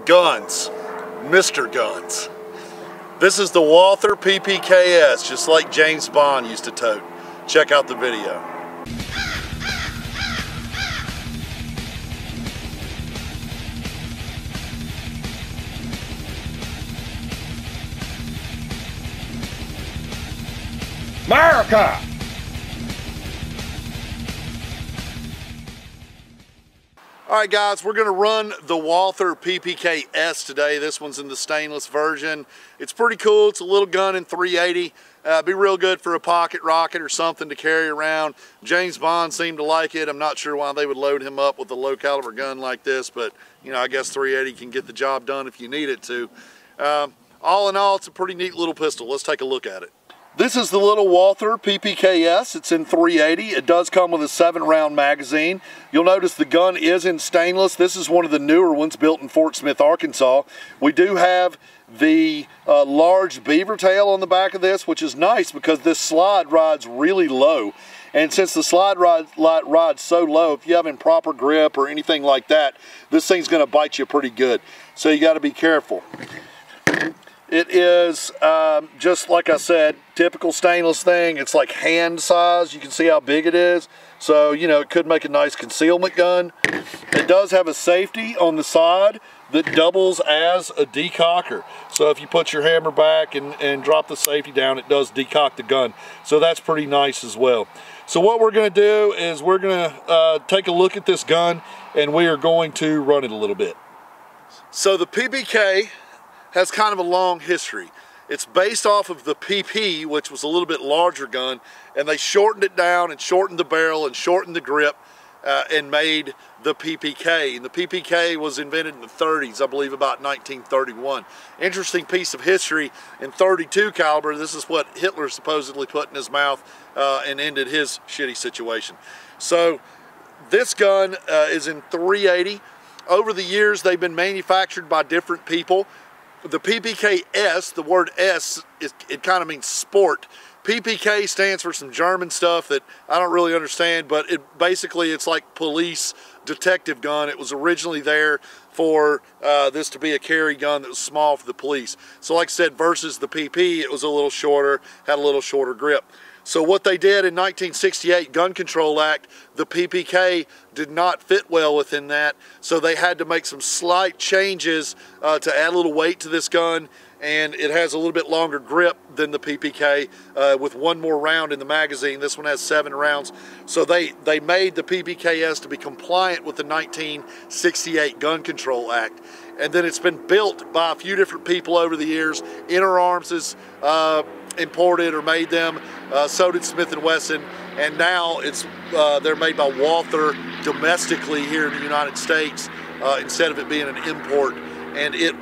Guns, Mr. Guns. This is the Walther PPKS, just like James Bond used to tote. Check out the video. America! Alright guys, we're going to run the Walther PPKS today. This one's in the stainless version. It's pretty cool. It's a little gun in 380. Be real good for a pocket rocket or something to carry around. James Bond seemed to like it. I'm not sure why they would load him up with a low caliber gun like this, but you know, I guess 380 can get the job done if you need it to. All in all, it's a pretty neat little pistol. Let's take a look at it. This is the little Walther PPKS. It's in 380. It does come with a 7-round magazine. You'll notice the gun is in stainless. This is one of the newer ones built in Fort Smith, Arkansas. We do have the large beaver tail on the back of this, which is nice because this slide rides really low. And since the slide rides so low, if you have improper grip or anything like that, this thing's going to bite you pretty good. So you got to be careful. It is, just like I said, typical stainless thing. It's like hand size. You can see how big it is. So, you know, it could make a nice concealment gun. It does have a safety on the side that doubles as a decocker. So if you put your hammer back and drop the safety down, it does decock the gun. So that's pretty nice as well. So what we're going to do is we're going to take a look at this gun, and we are going to run it a little bit. So the PPK has kind of a long history. It's based off of the PP, which was a little bit larger gun, and they shortened it down and shortened the barrel and shortened the grip and made the PPK. And the PPK was invented in the 30s, I believe about 1931. Interesting piece of history, in .32 caliber, this is what Hitler supposedly put in his mouth and ended his shitty situation. So this gun is in 380. Over the years, they've been manufactured by different people. The PPKS, the word S, it kind of means sport. PPK stands for some German stuff that I don't really understand, but it's like police detective gun. It was originally there for this to be a carry gun that was small for the police. So like I said, versus the PP, it was a little shorter, had a little shorter grip. So what they did in 1968 Gun Control Act, the PPK did not fit well within that, so they had to make some slight changes to add a little weight to this gun, and it has a little bit longer grip than the PPK with one more round in the magazine. This one has 7 rounds. So they made the PPKS to be compliant with the 1968 Gun Control Act. And then it's been built by a few different people over the years. Inner Arms has imported or made them, so did Smith & Wesson, and now they're made by Walther domestically here in the United States instead of it being an import, and it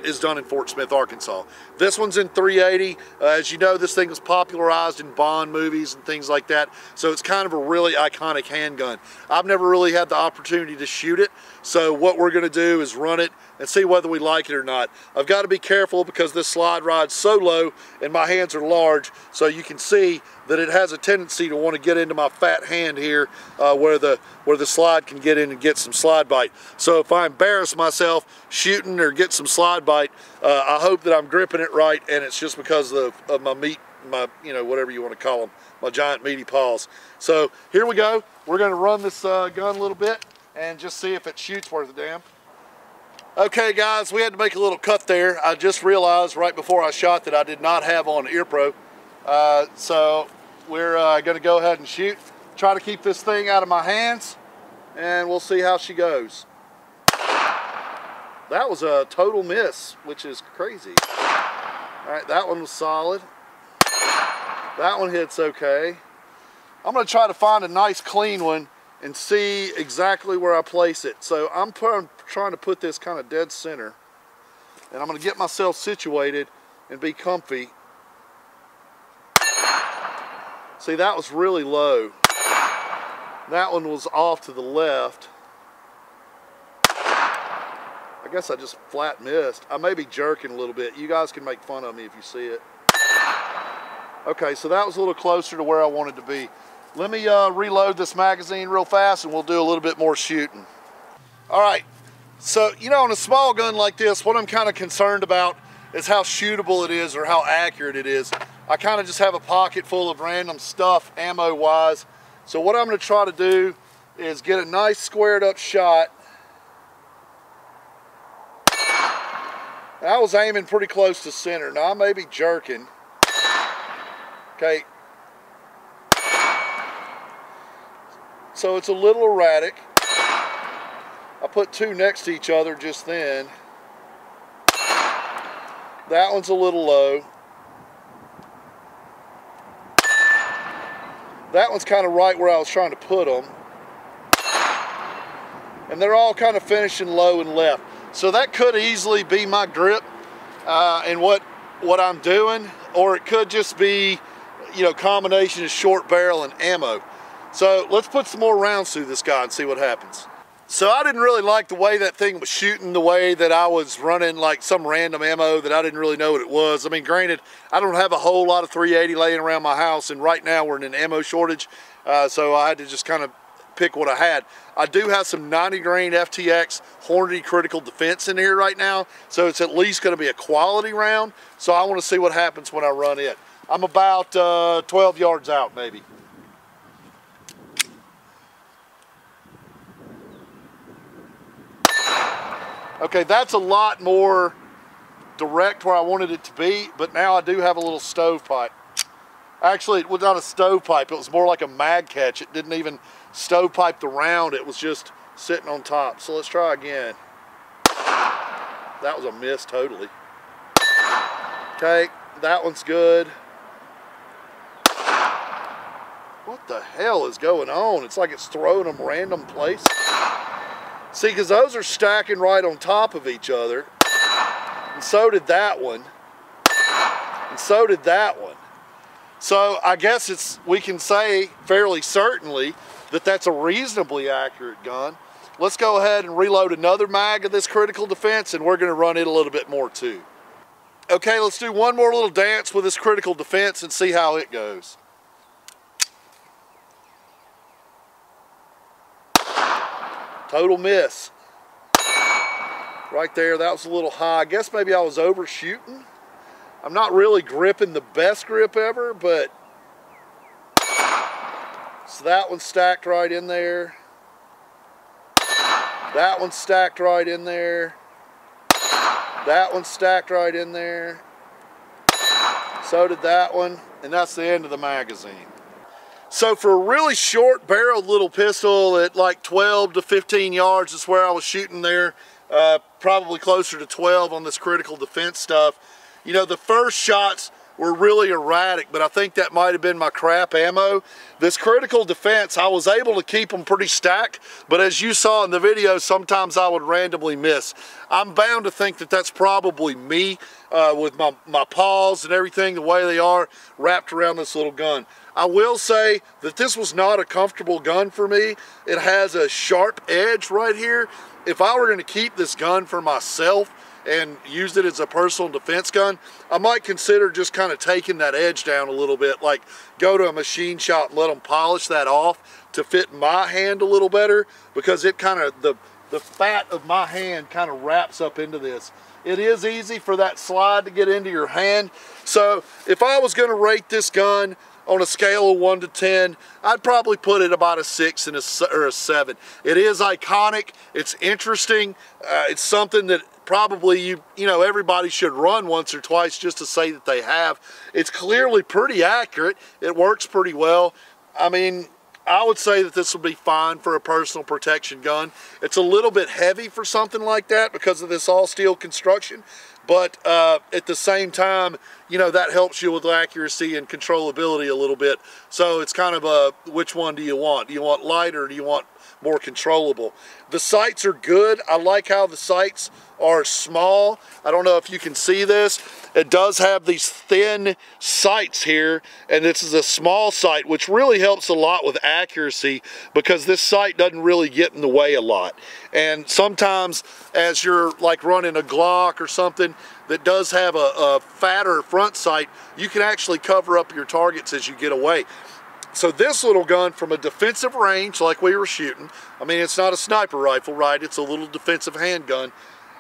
is done in Fort Smith, Arkansas. This one's in 380. As you know, this thing was popularized in Bond movies and things like that, so it's kind of a really iconic handgun. I've never really had the opportunity to shoot it, so what we're going to do is run it and see whether we like it or not. I've got to be careful because this slide rides so low and my hands are large, so you can see that it has a tendency to want to get into my fat hand here where the slide can get in and get some slide bite. So if I embarrass myself shooting or get some slide bite, I hope that I'm gripping it right, and it's just because of my meat, you know, whatever you want to call them, my giant meaty paws. So here we go. We're going to run this gun a little bit and just see if it shoots worth a damn. Okay guys, we had to make a little cut there. I just realized right before I shot that I did not have on ear pro. So we're going to go ahead and shoot. Try to keep this thing out of my hands, and we'll see how she goes. That was a total miss, which is crazy. All right, that one was solid. That one hits okay. I'm going to try to find a nice clean one and see exactly where I place it. So I'm trying to put this kind of dead center, and I'm going to get myself situated and be comfy. See, that was really low. That one was off to the left. I guess I just flat missed. I may be jerking a little bit. You guys can make fun of me if you see it. Okay, so that was a little closer to where I wanted to be. Let me reload this magazine real fast and we'll do a little bit more shooting. All right, So, you know, on a small gun like this, what I'm kind of concerned about is how shootable it is or how accurate it is. I kind of just have a pocket full of random stuff ammo-wise. So what I'm going to try to do is get a nice squared up shot. I was aiming pretty close to center. Now I may be jerking. Okay. So it's a little erratic. I put two next to each other just then. That one's a little low. That one's kind of right where I was trying to put them. And they're all kind of finishing low and left. So that could easily be my grip and what I'm doing, or it could just be, you know, combination of short barrel and ammo. So let's put some more rounds through this guy and see what happens. So I didn't really like the way that thing was shooting, the way that I was running like some random ammo that I didn't really know what it was. I mean, granted, I don't have a whole lot of 380 laying around my house, and right now we're in an ammo shortage, so I had to just kind of pick what I had. I do have some 90 grain FTX Hornady Critical Defense in here right now, so it's at least going to be a quality round, so I want to see what happens when I run it. I'm about 12 yards out maybe. Okay, that's a lot more direct where I wanted it to be, but now I do have a little stovepipe. Actually, it was not a stovepipe, it was more like a mag catch. It didn't even stovepipe the round, it was just sitting on top. So let's try again. That was a miss totally. Okay, that one's good. What the hell is going on? It's like it's throwing them random places. See, because those are stacking right on top of each other. And so did that one. And so did that one. So I guess we can say fairly certainly that that's a reasonably accurate gun. Let's go ahead and reload another mag of this Critical Defense, and we're going to run it a little bit more too. Okay, let's do one more little dance with this Critical Defense and see how it goes. Total miss. Right there, that was a little high. I guess maybe I was overshooting. I'm not really gripping the best grip ever, but so that one's stacked right in there. That one's stacked right in there. That one's stacked right in there. So did that one, and that's the end of the magazine. So for a really short barreled little pistol at like 12 to 15 yards is where I was shooting there, probably closer to 12 on this Critical Defense stuff. You know, the first shots were really erratic, but I think that might have been my crap ammo. This Critical Defense, I was able to keep them pretty stacked, but as you saw in the video, sometimes I would randomly miss. I'm bound to think that that's probably me with my paws and everything, the way they are wrapped around this little gun. I will say that this was not a comfortable gun for me. It has a sharp edge right here. If I were going to keep this gun for myself and use it as a personal defense gun, I might consider just kind of taking that edge down a little bit, like go to a machine shop and let them polish that off to fit my hand a little better, because it kind of, the fat of my hand kind of wraps up into this. It is easy for that slide to get into your hand. So if I was going to rate this gun on a scale of 1 to 10, I'd probably put it about a 6 and or a 7. It is iconic, it's interesting, it's something that probably you know everybody should run once or twice just to say that they have. It's clearly pretty accurate, it works pretty well. I mean, I would say that this would be fine for a personal protection gun. It's a little bit heavy for something like that because of this all steel construction, but at the same time, you know, that helps you with accuracy and controllability a little bit. So it's kind of a, which one do you want? Do you want lighter or do you want more controllable? The sights are good. I like how the sights are small. I don't know if you can see this. It does have these thin sights here, and this is a small sight, which really helps a lot with accuracy because this sight doesn't really get in the way a lot. And sometimes as you're like running a Glock or something that does have a fatter front sight, you can actually cover up your targets as you get away. So this little gun from a defensive range like we were shooting, I mean, it's not a sniper rifle, right? It's a little defensive handgun.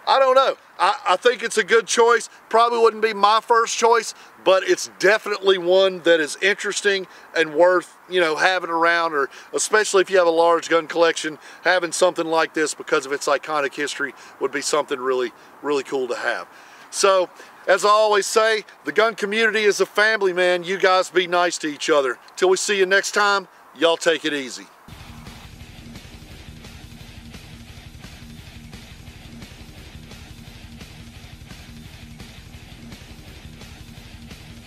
I don't know. I think it's a good choice. Probably wouldn't be my first choice, but it's definitely one that is interesting and worth, you know, having around, or especially if you have a large gun collection, having something like this because of its iconic history would be something really, really cool to have. So, as I always say, the gun community is a family, man. You guys be nice to each other. Till we see you next time, y'all take it easy.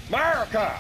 America!